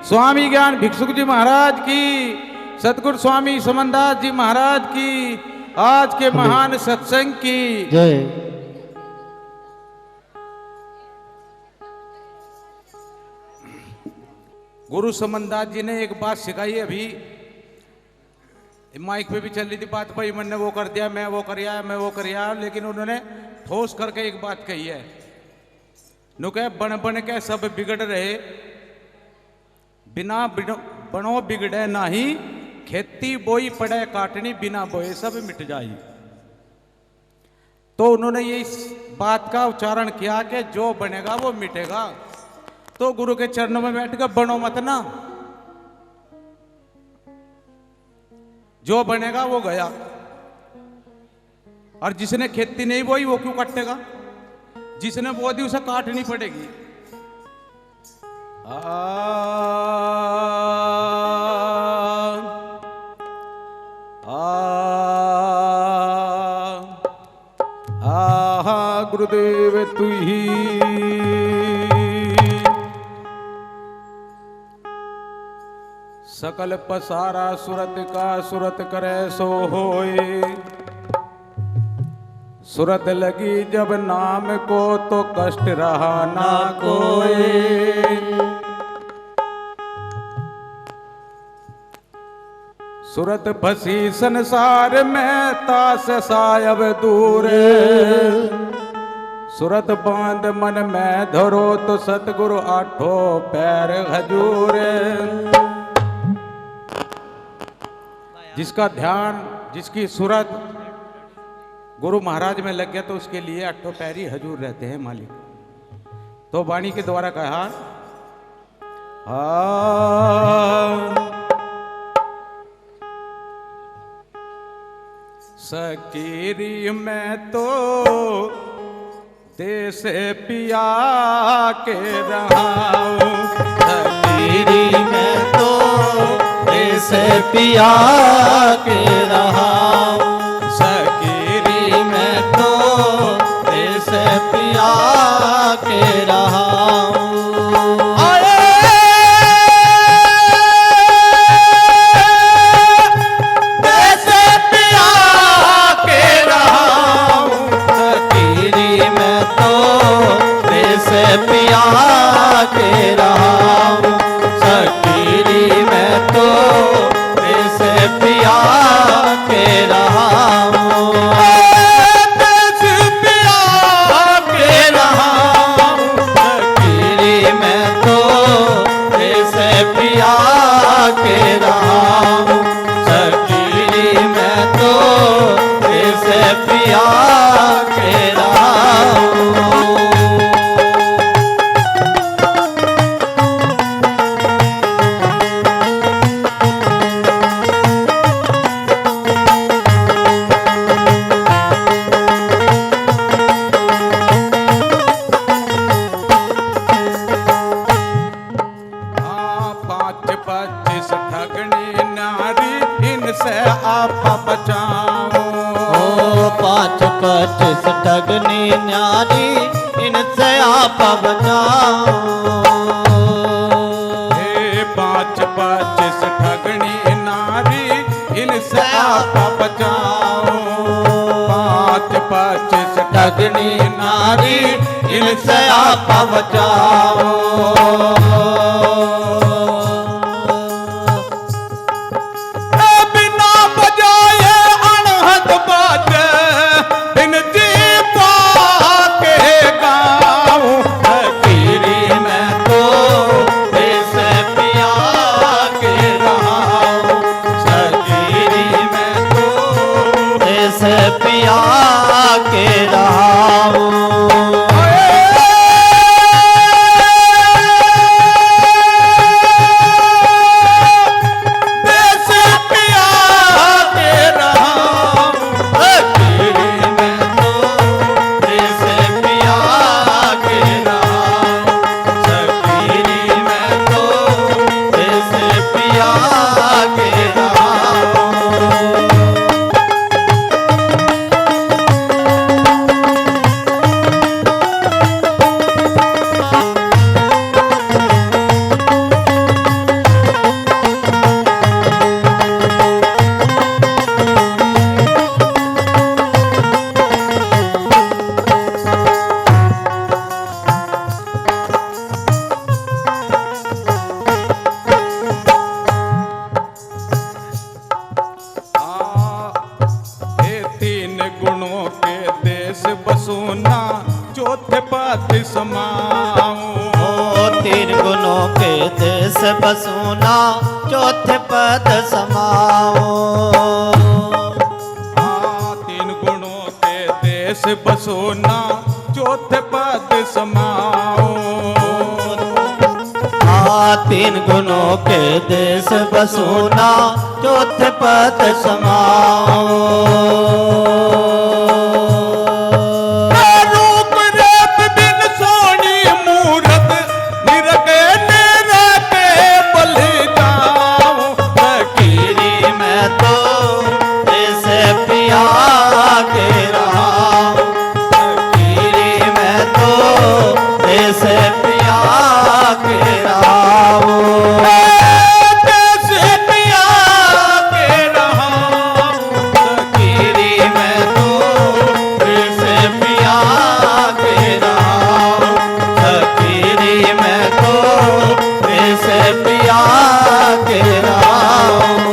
स्वामी ज्ञान भिक्षुक जी महाराज की, सतगुरु स्वामी समनदास जी महाराज की, आज के महान सत्संग की जय। गुरु समनदास जी ने एक बात सिखाई अभी माइक पे भी चल रही थी बात, भाई मैंने वो कर दिया, मैं वो करिया, मैं वो करिया, लेकिन उन्होंने ठोस करके एक बात कही है, नु कहे बन बन के सब बिगड़ रहे, बिना बनो बिगड़े नाही, खेती बोई पड़े काटनी, बिना बोए सब मिट जाई। तो उन्होंने ये इस बात का उच्चारण किया कि जो बनेगा वो मिटेगा। तो गुरु के चरणों में बैठ कर बनो मत ना, जो बनेगा वो गया, और जिसने खेती नहीं बोई वो क्यों काटेगा, जिसने बो दी उसे काटनी पड़ेगी। गुरुदेव तू ही सकल पसारा सुरत का, सुरत करे सो होए, सुरत लगी जब नाम को तो कष्ट रहा ना कोई। सुरत फंसी संसार में तास सायब दूर, सुरत बांध मन में धरो तो सतगुरु आठों पैर हजूर। जिसका ध्यान, जिसकी सूरत गुरु महाराज में लग गया तो उसके लिए अट्ठो पैरी हजूर रहते हैं मालिक। तो वाणी के द्वारा कहा, सकीरी में तो देश पिया के रहा हूँ, सकीरी में तो देश पिया के रहा हूँ, सकीरी में तो देश पिया के रहा हूँ। देश पिया के रहा हूँ, सकीरी में तो देश पिया के रहा हूँ, सकीरी में तो देश पिया के रहा हूँ, देश पिया के रहा हूँ, सकीरी में तो देश पिया के रहा हूँ, सकीरी में तो देश पिया के रहा हूँ। पच्चीस ठगनी न्यारी इनसे आप बचाओ, हे 25 ठगनी नारी इनसे आप बचाओ, 25 ठगनी नारी इनसे आप बचाओ। पिया के रहा हूँ, देश बसूना चौथे पद समाओ। तीन गुणों के देश बसोना चौथे पद समाओ। तीन गुणों के देश बसूना चौथे पद समाओ। रूप रेप बिन सोनी मूरत निरखे निरखे बल जाओ। फकीरी मैं तो जैसे पिया के रहा हूँ। फकीरी मैं तो जैसे पिया के रहा हूँ। जैसे पिया के रहा हूँ। फकीरी मैं तो जैसे पिया के रहा हूँ। फकीरी मैं तो जैसे पिया के रहा हूँ।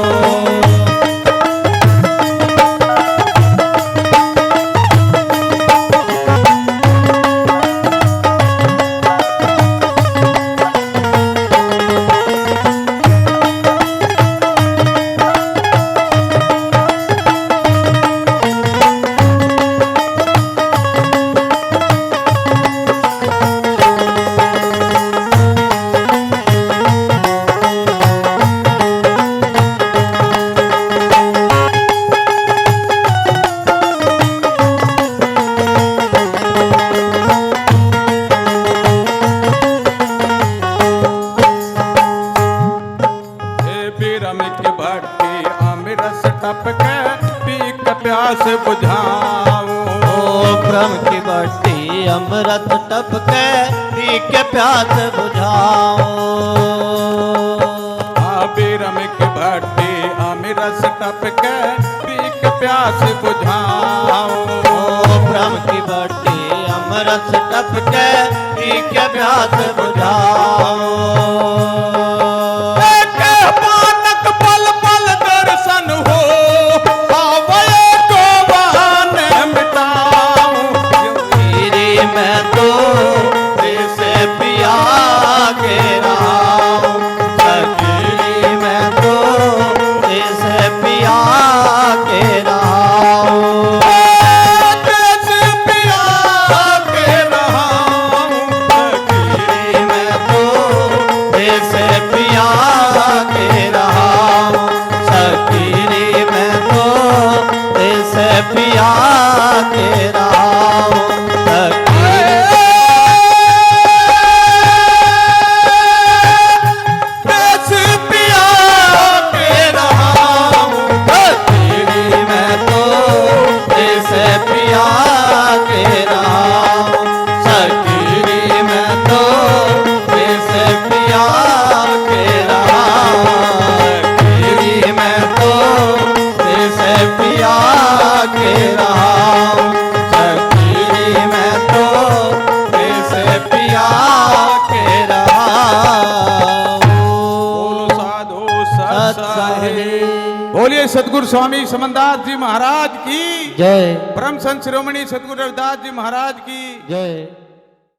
प्यास बुझाओ। ब्रह्म की भट्टी अमृत टप के पी के प्यास बुझाओ। बीरम की भट्टी अमृत टप के पी के प्यास बुझाओ। ब्रह्म की भट्टी अमृत टप के पी के प्यास बुझाओ। पिया के रहा हूँ। देश पिया के रहा हूँ। फकीरी मैं तो देश पिया के रहा हूँ। फकीरी मैं तो देश पिया के रहा हूँ। फकीरी मैं तो देश पिया के रहा हूँ। फकीरी मैं तो देश पिया के रहा हूँ। बोलो साधु सत साहिब। बोलिए सतगुरु स्वामी समनदास जी महाराज की जय। परम संत शिरोमणि सतगुरु रविदास जी महाराज की जय।